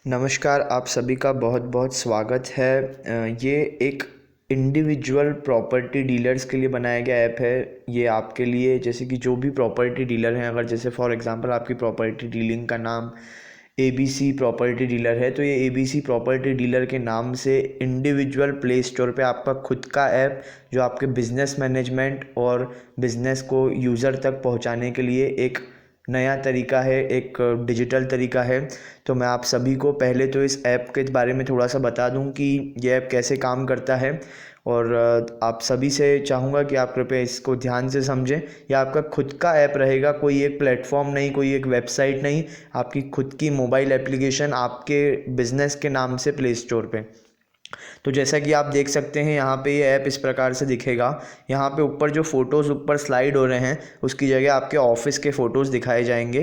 नमस्कार, आप सभी का बहुत बहुत स्वागत है। ये एक इंडिविजुअल प्रॉपर्टी डीलर्स के लिए बनाया गया ऐप है। ये आपके लिए, जैसे कि जो भी प्रॉपर्टी डीलर हैं, अगर जैसे फॉर एग्जांपल आपकी प्रॉपर्टी डीलिंग का नाम एबीसी प्रॉपर्टी डीलर है, तो ये एबीसी प्रॉपर्टी डीलर के नाम से इंडिविजुअल प्ले स्टोर पे आपका खुद का ऐप, जो आपके बिजनेस मैनेजमेंट और बिजनेस को यूज़र तक पहुंचाने के लिए एक नया तरीका है, एक डिजिटल तरीका है। तो मैं आप सभी को पहले तो इस ऐप के बारे में थोड़ा सा बता दूं कि ये ऐप कैसे काम करता है, और आप सभी से चाहूँगा कि आप कृपया इसको ध्यान से समझें। ये आपका खुद का ऐप रहेगा, कोई एक प्लेटफॉर्म नहीं, कोई एक वेबसाइट नहीं, आपकी खुद की मोबाइल एप्लीकेशन आपके बिज़नेस के नाम से प्ले स्टोर पे। तो जैसा कि आप देख सकते हैं, यहाँ पे ये ऐप इस प्रकार से दिखेगा। यहाँ पे ऊपर जो फ़ोटोज़ ऊपर स्लाइड हो रहे हैं, उसकी जगह आपके ऑफिस के फ़ोटोज़ दिखाए जाएंगे।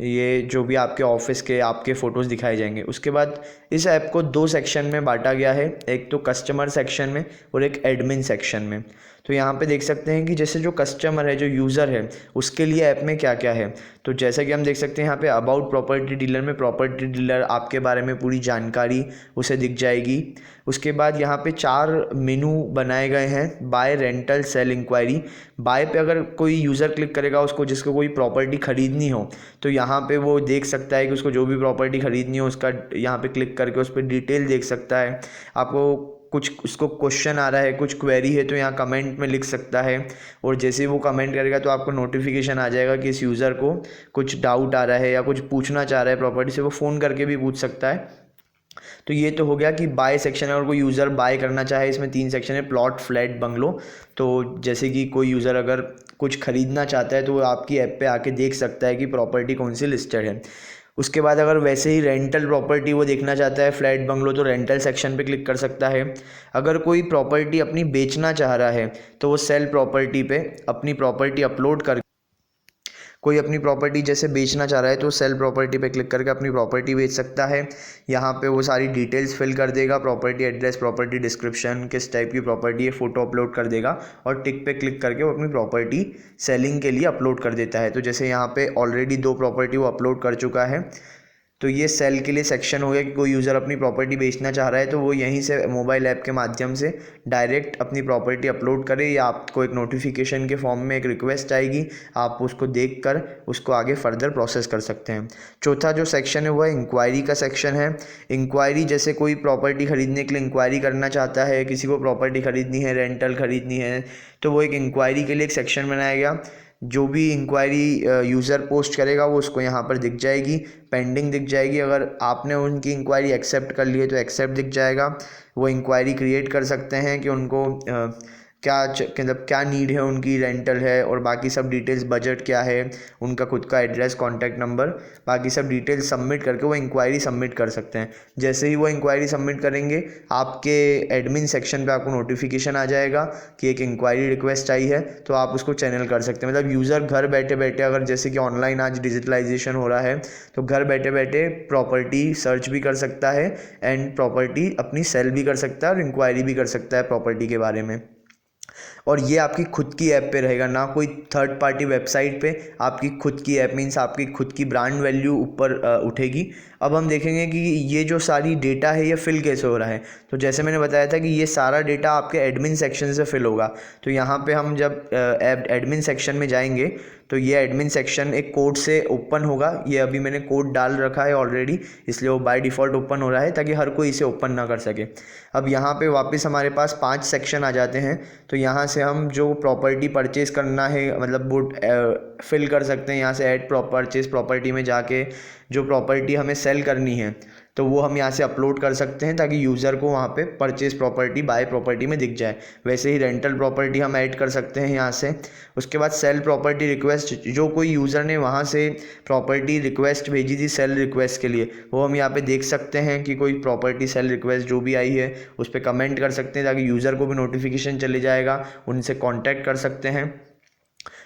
ये जो भी आपके ऑफिस के आपके फ़ोटोज़ दिखाए जाएंगे। उसके बाद इस ऐप को दो सेक्शन में बांटा गया है, एक तो कस्टमर सेक्शन में और एक एडमिन सेक्शन में। तो यहाँ पे देख सकते हैं कि जैसे जो कस्टमर है, जो यूज़र है, उसके लिए ऐप में क्या क्या है। तो जैसा कि हम देख सकते हैं, यहाँ पे अबाउट प्रॉपर्टी डीलर में प्रॉपर्टी डीलर आपके बारे में पूरी जानकारी उसे दिख जाएगी। उसके बाद यहाँ पे 4 मेनू बनाए गए हैं। Buy, rental, sale, inquiry. Buy पे अगर कोई यूज़र क्लिक करेगा, उसको जिसको कोई प्रॉपर्टी ख़रीदनी हो, तो यहाँ पे वो देख सकता है कि उसको जो भी प्रॉपर्टी ख़रीदनी हो, उसका यहाँ पे क्लिक करके उस पर डिटेल देख सकता है। आपको कुछ उसको क्वेश्चन आ रहा है, कुछ क्वेरी है, तो यहाँ कमेंट में लिख सकता है, और जैसे ही वो कमेंट करेगा तो आपको नोटिफिकेशन आ जाएगा कि इस यूज़र को कुछ डाउट आ रहा है या कुछ पूछना चाह रहा है प्रॉपर्टी से। वो फ़ोन करके भी पूछ सकता है। तो ये तो हो गया कि बाय सेक्शन है, और कोई यूज़र बाय करना चाहे, इसमें 3 सेक्शन है, प्लॉट, फ्लैट, बंगलो। तो जैसे कि कोई यूज़र अगर कुछ ख़रीदना चाहता है, तो वो आपकी ऐप पे आके देख सकता है कि प्रॉपर्टी कौन सी लिस्टेड है। उसके बाद अगर वैसे ही रेंटल प्रॉपर्टी वो देखना चाहता है, फ्लैट, बंगलो, तो रेंटल सेक्शन पे क्लिक कर सकता है। अगर कोई प्रॉपर्टी अपनी बेचना चाह रहा है, तो वो सेल प्रॉपर्टी पे अपनी प्रॉपर्टी अपलोड कर, कोई अपनी प्रॉपर्टी जैसे बेचना चाह रहा है, तो सेल प्रॉपर्टी पे क्लिक करके अपनी प्रॉपर्टी बेच सकता है। यहाँ पे वो सारी डिटेल्स फिल कर देगा, प्रॉपर्टी एड्रेस, प्रॉपर्टी डिस्क्रिप्शन, किस टाइप की प्रॉपर्टी है, फ़ोटो अपलोड कर देगा, और टिक पे क्लिक करके वो अपनी प्रॉपर्टी सेलिंग के लिए अपलोड कर देता है। तो जैसे यहाँ पे ऑलरेडी 2 प्रॉपर्टी वो अपलोड कर चुका है। तो ये सेल के लिए सेक्शन हो गया कि कोई यूज़र अपनी प्रॉपर्टी बेचना चाह रहा है, तो वो यहीं से मोबाइल ऐप के माध्यम से डायरेक्ट अपनी प्रॉपर्टी अपलोड करे, या आपको एक नोटिफिकेशन के फॉर्म में एक रिक्वेस्ट आएगी, आप उसको देखकर उसको आगे फर्दर प्रोसेस कर सकते हैं। चौथा जो सेक्शन है वह इंक्वायरी का सेक्शन है। इंक्वायरी, जैसे कोई प्रॉपर्टी ख़रीदने के लिए इंक्वायरी करना चाहता है, किसी को प्रॉपर्टी ख़रीदनी है, रेंटल ख़रीदनी है, तो वो एक इंक्वायरी के लिए एक सेक्शन बनाया गया। जो भी इंक्वायरी यूज़र पोस्ट करेगा, वो उसको यहाँ पर दिख जाएगी, पेंडिंग दिख जाएगी। अगर आपने उनकी इंक्वायरी एक्सेप्ट कर ली है, तो एक्सेप्ट दिख जाएगा। वो इंक्वायरी क्रिएट कर सकते हैं कि उनको मतलब क्या नीड है उनकी, रेंटल है, और बाकी सब डिटेल्स, बजट क्या है, उनका खुद का एड्रेस, कॉन्टैक्ट नंबर, बाकी सब डिटेल्स सबमिट करके वो इंक्वायरी सबमिट कर सकते हैं। जैसे ही वो इंक्वायरी सबमिट करेंगे, आपके एडमिन सेक्शन पे आपको नोटिफिकेशन आ जाएगा कि एक इंक्वायरी रिक्वेस्ट आई है, तो आप उसको चैनल कर सकते हैं। मतलब यूज़र घर बैठे बैठे, अगर जैसे कि ऑनलाइन आज डिजिटलाइजेशन हो रहा है, तो घर बैठे बैठे प्रॉपर्टी सर्च भी कर सकता है, एंड प्रॉपर्टी अपनी सेल भी कर सकता है, और इंक्वायरी भी कर सकता है प्रॉपर्टी के बारे में। और ये आपकी खुद की ऐप पे रहेगा, ना कोई थर्ड पार्टी वेबसाइट पे। आपकी खुद की ऐप मीन्स आपकी खुद की ब्रांड वैल्यू ऊपर उठेगी। अब हम देखेंगे कि ये जो सारी डेटा है, ये फिल कैसे हो रहा है। तो जैसे मैंने बताया था कि ये सारा डेटा आपके एडमिन सेक्शन से फिल होगा। तो यहाँ पे हम जब एडमिन सेक्शन में जाएंगे, तो ये एडमिन सेक्शन एक कोड से ओपन होगा। ये अभी मैंने कोड डाल रखा है ऑलरेडी, इसलिए वो बाय डिफ़ॉल्ट ओपन हो रहा है, ताकि हर कोई इसे ओपन ना कर सके। अब यहाँ पे वापस हमारे पास 5 सेक्शन आ जाते हैं। तो यहाँ से हम जो प्रॉपर्टी परचेज़ करना है, मतलब वो फिल कर सकते हैं। यहाँ से ऐड परचेज़ प्रॉपर्टी में जाके जो प्रॉपर्टी हमें सेल करनी है, तो वो हम यहाँ से अपलोड कर सकते हैं, ताकि यूज़र को वहाँ पे परचेज़ प्रॉपर्टी, बाय प्रॉपर्टी में दिख जाए। वैसे ही रेंटल प्रॉपर्टी हम ऐड कर सकते हैं यहाँ से। उसके बाद सेल प्रॉपर्टी रिक्वेस्ट, जो कोई यूज़र ने वहाँ से प्रॉपर्टी रिक्वेस्ट भेजी थी सेल रिक्वेस्ट के लिए, वो हम यहाँ पे देख सकते हैं कि कोई प्रॉपर्टी सेल रिक्वेस्ट जो भी आई है, उस पर कमेंट कर सकते हैं, ताकि यूज़र को भी नोटिफिकेशन चले जाएगा, उनसे कॉन्टैक्ट कर सकते हैं।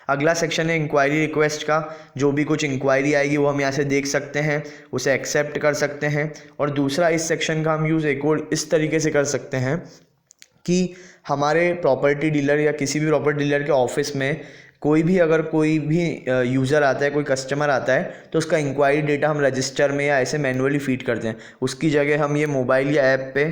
अगला सेक्शन है इंक्वायरी रिक्वेस्ट का। जो भी कुछ इंक्वायरी आएगी, वो हम यहाँ से देख सकते हैं, उसे एक्सेप्ट कर सकते हैं। और दूसरा, इस सेक्शन का हम यूज़ एक और इस तरीके से कर सकते हैं कि हमारे प्रॉपर्टी डीलर या किसी भी प्रॉपर्टी डीलर के ऑफिस में कोई भी अगर कोई भी यूज़र आता है, कोई कस्टमर आता है, तो उसका इंक्वायरी डेटा हम रजिस्टर में या ऐसे मैनुअली फीड करते हैं। उसकी जगह हम ये मोबाइल या ऐप पे,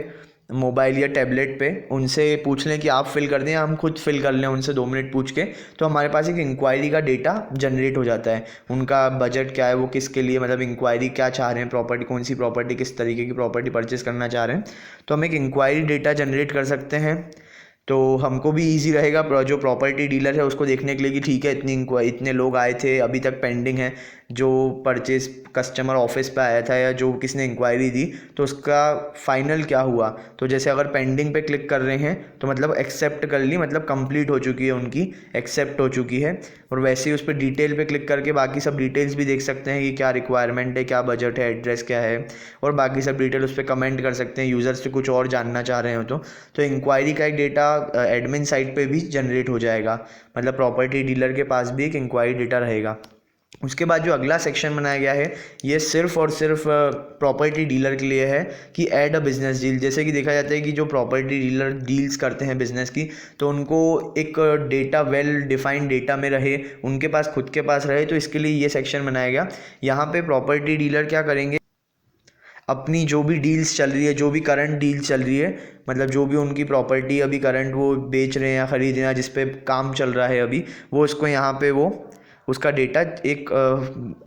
मोबाइल या टैबलेट पे उनसे पूछ लें कि आप फिल कर दें, या हम खुद फिल कर लें उनसे 2 मिनट पूछ के, तो हमारे पास एक इंक्वायरी का डेटा जनरेट हो जाता है। उनका बजट क्या है, वो किसके लिए, मतलब इंक्वायरी क्या चाह रहे हैं, प्रॉपर्टी कौन सी प्रॉपर्टी, किस तरीके की प्रॉपर्टी परचेस करना चाह रहे हैं, तो हम एक इंक्वायरी डेटा जनरेट कर सकते हैं। तो हमको भी इजी रहेगा जो प्रॉपर्टी डीलर है उसको देखने के लिए कि ठीक है इतने लोग आए थे, अभी तक पेंडिंग है, जो परचेज कस्टमर ऑफिस पे आया था या जो किसने इंक्वायरी दी तो उसका फाइनल क्या हुआ। तो जैसे अगर पेंडिंग पे क्लिक कर रहे हैं तो मतलब एक्सेप्ट कर ली, मतलब कंप्लीट हो चुकी है, उनकी एक्सेप्ट हो चुकी है। और वैसे ही उस पर डिटेल पे क्लिक करके बाकी सब डिटेल्स भी देख सकते हैं कि क्या रिक्वायरमेंट है, क्या बजट है, एड्रेस क्या है, और बाकी सब डिटेल उस पर कमेंट कर सकते हैं यूज़र से कुछ और जानना चाह रहे हो तो इंक्वायरी का एक डेटा एडमिन साइट पे भी जनरेट हो जाएगा। मतलब प्रॉपर्टी डीलर के पास भी एक इंक्वायरी डेटा रहेगा। उसके बाद जो अगला सेक्शन बनाया गया है ये सिर्फ और सिर्फ प्रॉपर्टी डीलर के लिए है कि ऐड अ बिज़नेस डील। जैसे कि देखा जाता है कि जो प्रॉपर्टी डीलर डील्स करते हैं बिज़नेस की, तो उनको एक डेटा वेल डिफाइंड डेटा में रहे, उनके पास खुद के पास रहे, तो इसके लिए ये सेक्शन बनाया गया। यहाँ पे प्रॉपर्टी डीलर क्या करेंगे, अपनी जो भी डील्स चल रही है, जो भी करंट डील चल रही है, मतलब जो भी उनकी प्रॉपर्टी अभी करंट वो बेच रहे हैं या ख़रीद रहे हैं, जिस पे काम चल रहा है अभी, वो उसको यहाँ पे वो उसका डेटा एक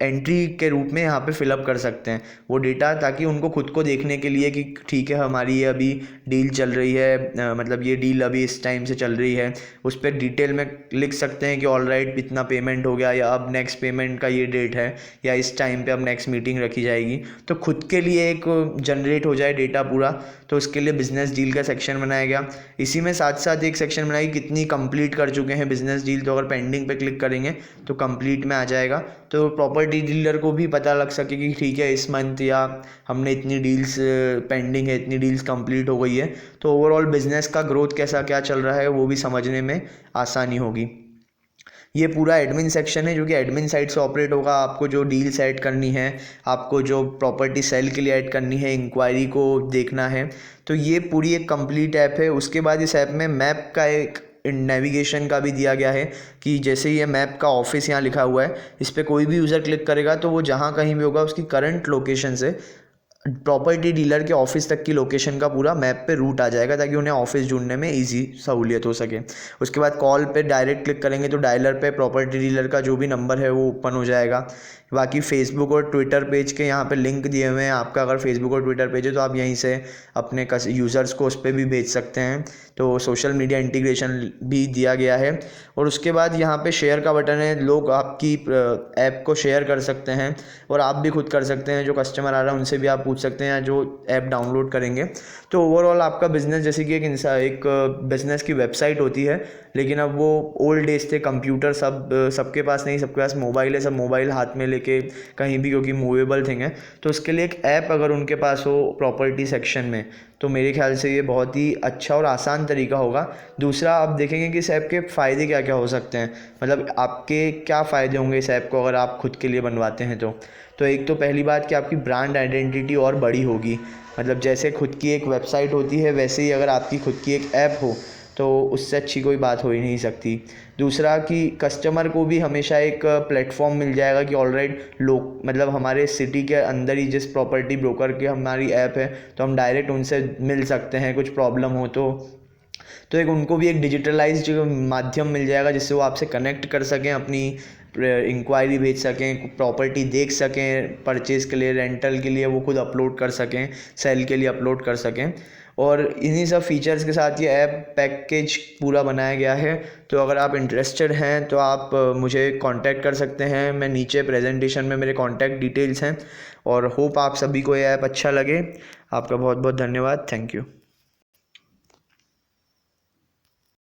एंट्री के रूप में यहाँ पे फिलअप कर सकते हैं वो डेटा, ताकि उनको खुद को देखने के लिए कि ठीक है हमारी ये अभी डील चल रही है, मतलब ये डील अभी इस टाइम से चल रही है। उस पर डिटेल में लिख सकते हैं कि ऑल राइट इतना पेमेंट हो गया, या अब नेक्स्ट पेमेंट का ये डेट है, या इस टाइम पे अब नेक्स्ट मीटिंग रखी जाएगी। तो खुद के लिए एक जनरेट हो जाए डेटा पूरा, तो उसके लिए बिज़नेस डील का सेक्शन बनाया गया। इसी में साथ साथ एक सेक्शन बनाया कि कितनी कंप्लीट कर चुके हैं बिज़नेस डील, तो अगर पेंडिंग पे क्लिक करेंगे तो कंप्लीट में आ जाएगा, तो प्रॉपर्टी डीलर को भी पता लग सके कि ठीक है इस मंथ या हमने इतनी डील्स पेंडिंग है, इतनी डील्स कंप्लीट हो गई है। तो ओवरऑल बिज़नेस का ग्रोथ कैसा क्या चल रहा है वो भी समझने में आसानी होगी। ये पूरा एडमिन सेक्शन है जो कि एडमिन साइट से ऑपरेट होगा। आपको जो डील्स ऐड करनी है, आपको जो प्रॉपर्टी सेल के लिए ऐड करनी है, इंक्वायरी को देखना है, तो ये पूरी एक कंप्लीट ऐप है। उसके बाद इस ऐप में मैप का एक नेविगेशन का भी दिया गया है कि जैसे ये मैप का ऑफिस यहाँ लिखा हुआ है, इस पर कोई भी यूज़र क्लिक करेगा तो वो जहाँ कहीं भी होगा उसकी करंट लोकेशन से प्रॉपर्टी डीलर के ऑफिस तक की लोकेशन का पूरा मैप पे रूट आ जाएगा, ताकि उन्हें ऑफिस ढूंढने में इजी सहूलियत हो सके। उसके बाद कॉल पे डायरेक्ट क्लिक करेंगे तो डायलर पे प्रॉपर्टी डीलर का जो भी नंबर है वो ओपन हो जाएगा। बाकी फेसबुक और ट्विटर पेज के यहाँ पे लिंक दिए हुए हैं। आपका अगर फेसबुक और ट्विटर पेज है तो आप यहीं से अपने यूज़र्स को उस पर भी भेज सकते हैं, तो सोशल मीडिया इंटीग्रेशन भी दिया गया है। और उसके बाद यहाँ पे शेयर का बटन है, लोग आपकी ऐप को शेयर कर सकते हैं और आप भी खुद कर सकते हैं। जो कस्टमर आ रहा है उनसे भी आप पूछ सकते हैं, या जो ऐप डाउनलोड करेंगे। तो ओवरऑल आपका बिज़नेस जैसे कि एक बिज़नेस की वेबसाइट होती है, लेकिन अब वो ओल्ड डेज थे, कंप्यूटर सबके पास नहीं, सबके पास मोबाइल है, सब मोबाइल हाथ में लेके कहीं भी, क्योंकि मूवेबल थिंग है, तो उसके लिए एक ऐप अगर उनके पास हो प्रॉपर्टी सेक्शन में, तो मेरे ख्याल से ये बहुत ही अच्छा और आसान तरीका होगा। दूसरा आप देखेंगे कि इस ऐप के फ़ायदे क्या क्या हो सकते हैं, मतलब आपके क्या फ़ायदे होंगे इस ऐप को अगर आप खुद के लिए बनवाते हैं तो एक तो पहली बात कि आपकी ब्रांड आइडेंटिटी और बड़ी होगी। मतलब जैसे खुद की एक वेबसाइट होती है, वैसे ही अगर आपकी खुद की एक ऐप हो तो उससे अच्छी कोई बात हो ही नहीं सकती। दूसरा कि कस्टमर को भी हमेशा एक प्लेटफॉर्म मिल जाएगा कि ऑलराइट लोग, मतलब हमारे सिटी के अंदर ही जिस प्रॉपर्टी ब्रोकर की हमारी ऐप है तो हम डायरेक्ट उनसे मिल सकते हैं, कुछ प्रॉब्लम हो तो एक उनको भी एक डिजिटलाइज्ड माध्यम मिल जाएगा जिससे वो आपसे कनेक्ट कर सकें, अपनी इंक्वायरी भेज सकें, प्रॉपर्टी देख सकें, परचेज़ के लिए, रेंटल के लिए वो खुद अपलोड कर सकें, सेल के लिए अपलोड कर सकें। और इन्हीं सब फीचर्स के साथ ये ऐप पैकेज पूरा बनाया गया है। तो अगर आप इंटरेस्टेड हैं तो आप मुझे कांटेक्ट कर सकते हैं। मैं नीचे प्रेजेंटेशन में मेरे कांटेक्ट डिटेल्स हैं, और होप आप सभी को ये ऐप अच्छा लगे। आपका बहुत बहुत धन्यवाद। Thank you.